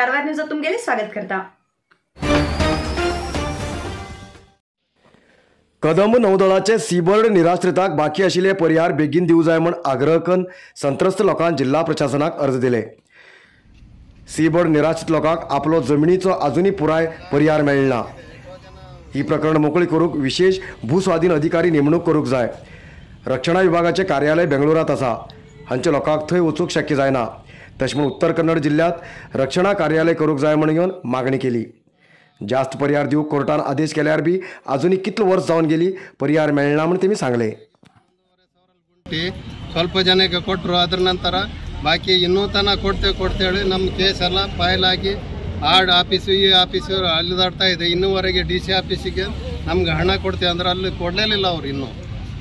Karwar news तुमगेले स्वागत करता। कदंब नौदळाचे सीबर्ड निराश्रितांक बाकी आशिल्ले पर्याय बेगीन दिवं जाय म्हूण आग्रह करून संत्रस्त लोकांनी जिल्हा प्रशासनाक अर्ज दिले। सीबर्ड निराश्रित लोकांक आपलो जमनीचो आजुनी पुराय पर्याय मेळना। ही प्रकरण मोकळी करूंक विशेष भूस्वाधीन अधिकारी नेमणूक करूंक जाय। रक्षणा विभागाचे कार्यालय बेंगळुरात आसा, हांचे लोकांक थंय वचूंक शक्य जायना। तशें म्हूण उत्तर कन्नड जिल्ह्यात रक्षणा कार्यालय करूंक जाय म्हूण येवन मागणी केली। जास्त पर्याय दिवंक कोर्टान आदेश केल्यार बी आजुनी कितलो वर्स जावन गेली पर्याय मेळना म्हूण तेमी सांगले। ಸ್ವಲ್ಪ ಜನಕ್ಕೆ ಕೊಟ್ಟರು, ಅದರ ನಂತರ ಬಾಕಿ ಇನ್ನೂ ತನಕ ಕೊಡ್ತೇಳಿ ನಮ್ಮ ಕೇಸ್ ಎಲ್ಲ ಫೈಲ್ ಆಗಿ ಆರ್ಡ್ ಆಫೀಸು ಈ ಆಫೀಸು ಅಲ್ಲಿದಾಡ್ತಾ ಇದೆ। ಇನ್ನೂವರೆಗೆ DC ಆಫೀಸಿಗೆ ನಮ್ಗೆ ಹಣ ಕೊಡ್ತೇವೆ ಅಂದ್ರೆ ಅಲ್ಲಿ ಕೊಡಲಿಲ್ಲ ಅವ್ರು। ಇನ್ನೂ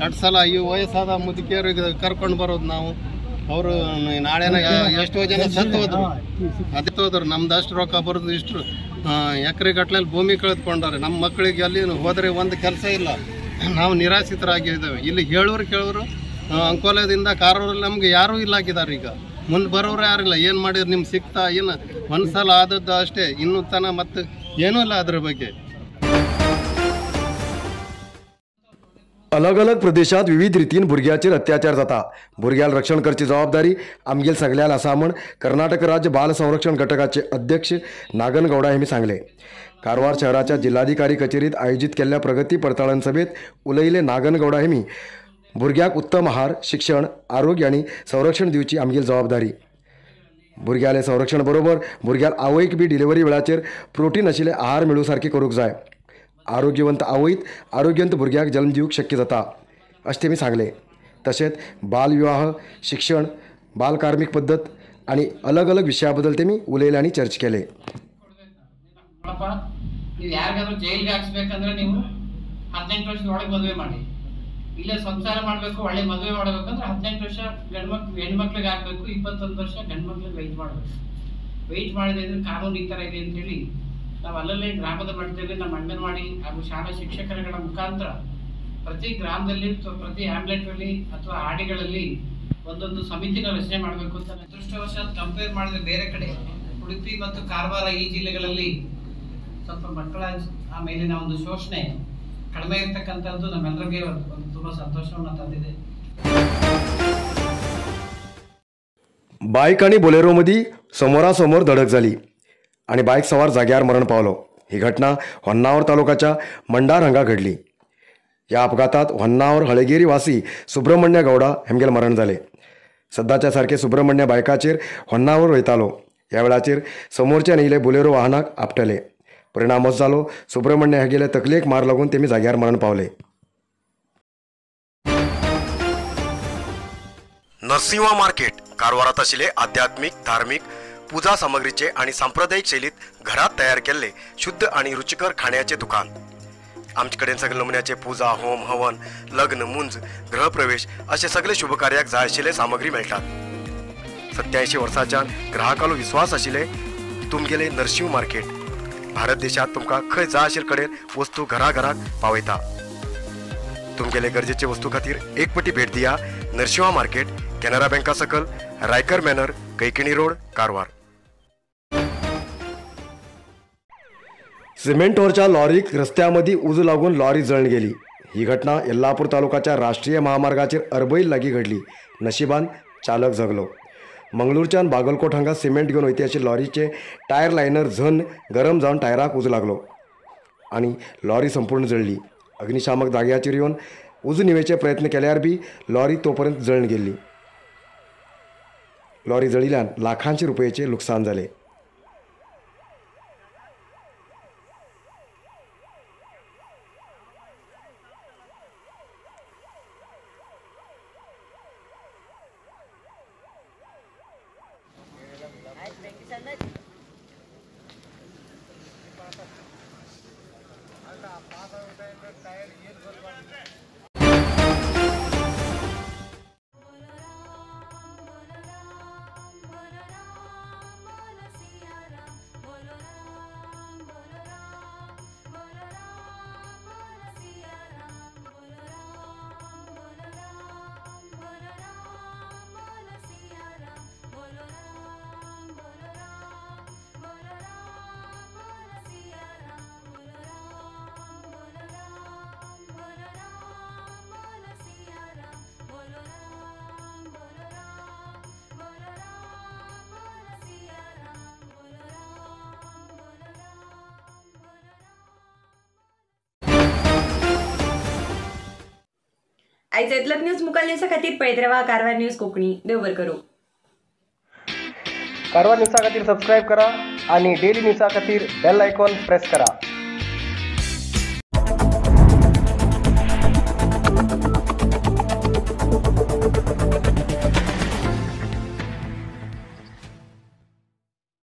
2 ಸಲ ಈ ವಯಸ್ಸಾದ ಮುದುಕಿಯರಿಗೆ ಕರ್ಕೊಂಡು ಬರೋದು ನಾವು। ಅವರು ನಾಳೆನ ಎಷ್ಟೋ ಜನ ಸತ್ತು ಹೋದ್ರು ನಮ್ದು ಅಷ್ಟು ರೊಕ್ಕ ಬರೋದು ಇಷ್ಟು ಎಕರೆ ಗಟ್ಟಲೆಯಲ್ಲಿ ಭೂಮಿ ಕಳೆದುಕೊಂಡಾರೆ। ನಮ್ಮ ಮಕ್ಕಳಿಗೆ ಅಲ್ಲಿ ಹೋದರೆ ಒಂದು ಕೆಲಸ ಇಲ್ಲ, ನಾವು ನಿರಾಶ್ರಿತರಾಗಿದ್ದೇವೆ। ಇಲ್ಲಿ ಕೇಳೋರು ಅಂಕೋಲದಿಂದ ಕಾರೂರಲ್ಲಿ ನಮ್ಗೆ ಯಾರೂ ಇಲ್ಲಾಗಿದ್ದಾರೆ। ಈಗ ಮುಂದೆ ಬರೋರು ಯಾರಿಲ್ಲ। ಏನು ಮಾಡಿದ್ರು ನಿಮ್ಗೆ ಸಿಗ್ತಾ ಏನು ಒಂದು ಸಲ ಆದದ್ದು ಅಷ್ಟೇ, ಇನ್ನೂ ತನ ಮತ್ತೆ ಏನೂ ಇಲ್ಲ ಅದ್ರ ಬಗ್ಗೆ। अलग अलग प्रदेशात विविध रितीन भुरग्याचेर अत्याचार जाता। भुरग्याला रक्षण करची जबाबदारी आमगेल सगळ्याल आसा म्हूण कर्नाटक राज्य बाल संरक्षण घटकाचे अध्यक्ष नागन गौडा हेमी सांगले। कारवार शहराच्या जिल्हाधिकारी कचेरीत आयोजित केल्ल्या प्रगती पडताळण सभेत उलयले नागन गौडा हेमी भुरग्याक उत्तम आहार, शिक्षण, आरोग्य आणि संरक्षण दिवची आमगेल जबाबदारी। भुरग्याले संरक्षण बरोबर भुरग्याल आवयक बी डिलिव्हरी वेळाचेर प्रोटीन आशिल्ले आहार मेळू सारखे करूंक जाय। आरोग्यवंत आवयत आरोग्यवंत भुरग्याक जल्म दिवंक शक्य जाता अशें तेमी सांगले। तशेंच बालविवाह, शिक्षण, बालकार्मिक पद्दत आणि अलग अलग विशया बद्दल तेमी उलयले आणि चर्चा केले। ನೀವು ಯಾರಿಗಾದರೂ ಜೈಲಿಗೆ ಹಾಕ್ಸ್ಬೇಕಂದ್ರೆ ನೀವು 18 ವರ್ಷದ ಒಳಗೆ ಮದುವೆ ಮಾಡಿ, ಇಲ್ಲೇ ಸಂಸಾರ ಮಾಡಬೇಕು, ಒಳ್ಳೆ ಮದುವೆ ಮಾಡಬೇಕಂದ್ರೆ 18 ವರ್ಷ ಹೆಣ್ಮಕ್ಳಿಗೆ ಹಾಕಬೇಕು, 21 ವರ್ಷ ಗಂಡು ಮಕ್ಳಿಗೆ ವೆಯ್ಟ್ ಮಾಡಿದ್ರೆ ಕಾನೂನು ಈ ಥರ ಇದೆ ಅಂತೇಳಿ ನಾವು ಅಲ್ಲಲ್ಲೇ ಗ್ರಾಮದ ಮಟ್ಟದಲ್ಲಿ ನಮ್ಮ ಅಂಗನವಾಡಿ ಹಾಗೂ ಶಾಲಾ ಶಿಕ್ಷಕರುಗಳ ಮುಖಾಂತರ ಪ್ರತಿ ಗ್ರಾಮದಲ್ಲಿ ಪ್ರತಿ ಹ್ಯಾಮ್ಲೆಟ್ಗಳಲ್ಲಿ ಅಥವಾ ಹಾಡಿಗಳಲ್ಲಿ ಒಂದೊಂದು ಸಮಿತಿನ ರಚನೆ ಮಾಡಬೇಕು ಅಂತ ಅದೃಷ್ಟವಶಾತ್ ಕಂಪೇರ್ ಮಾಡಿದ್ರೆ ಬೇರೆ ಕಡೆ ಉಡುಪಿ ಮತ್ತು ಕಾರವಾರ ಈ ಜಿಲ್ಲೆಗಳಲ್ಲಿ ಸ್ವಲ್ಪ ಮಕ್ಕಳ ಮೇಲಿನ ಒಂದು ಶೋಷಣೆ ಕಡಿಮೆ ಇರತಕ್ಕಂಥದ್ದು ನಮ್ಮೆಲ್ಲರಿಗೆ ಒಂದು ತುಂಬಾ ಸಂತೋಷವನ್ನು ತಂದಿದೆ। बाईक आणि बोलेरो मदी समोरासमोर धडक झाली आणि बाईक सवार जाग्यार मरण पावलो। ही घटना होन्नावर तालुक्याच्या मंडार हांगा घडली। या अपघातात होन्नावर हळगेरी वासी सुब्रमण्य गौडा हेमगेल मरण जाले। सद्दाच्या सारखे सुब्रमण्य बायकाचेर होन्नावर वयतालो। ह्या वेळाचेर समोरच्यान येयले बोलेरो वाहनाक आपटले। परिणाम असो जालो सुब्रमण्य हेगेले तकलेक मार लागून तेमी जाग्यार मरण पावले। नरसिंहा मार्केट कारवारात आशिल्ले आध्यात्मिक, धार्मिक, पूजा सामग्रीचे आणि सांप्रदायिक शैलीत घरात तयार केलेले शुद्ध आणि रुचिकर खाण्याचे दुकान। आमचे कडेन सगळे नमुन्याचे पूजा, होम, हवन, लग्न, मुंज, गृहप्रवेश असे सगळे शुभ कार्याक जाय आशिल्ले सामग्री मेळटात। 87 वर्सांच्यान ग्राहकालो विश्वास आशिल्ले तुमगेले नरसिंह मार्केट भारत देशात तुमकां खंय जाय आशिल्ले कडेन वस्तू घराघराक पावयता। तुमगेले गरजेचे वस्तू खातीर एक पटी भेट दिया नरसिंहा मार्केट, कॅनरा बँका सकल, रायकर मॅनर, कैकिणी रोड, कारवार। सिमेंटवरच्या लॉरीक रस्त्यामध्ये उज लागून लॉरी जळून गेली। ही घटना यल्लापूर तालुक्याच्या राष्ट्रीय महामार्गाचेर अर्बैल लागीं घडली। नशिबान चालक जगलो। मंगळूरच्यान बागलकोट हांगा सिमेंट घेवन वयते आशिल्ले लॉरीचे टायर लायनर झन गरम जावन टायराक उज लागलो आणि लॉरी संपूर्ण जळली। अग्निशामक जाग्याचेर येवन उज निवेचे प्रयत्न केल्यार बी लॉरी तोपर्यंत जळून गेली। लॉरी जळिल्ल्यान लाखांचे रुपयाचे लुकसाण जाले। बोलो आयज येतलोच न्यूज मुखाल न्यूजा खातीर पळयत रावा कारवार न्यूज कोंकणी. देव बरें करूं. कारवार न्यूजा खातीर सबस्क्राईब करा आणि डेली न्यूजा खातीर बेल आयकॉन प्रेस करा.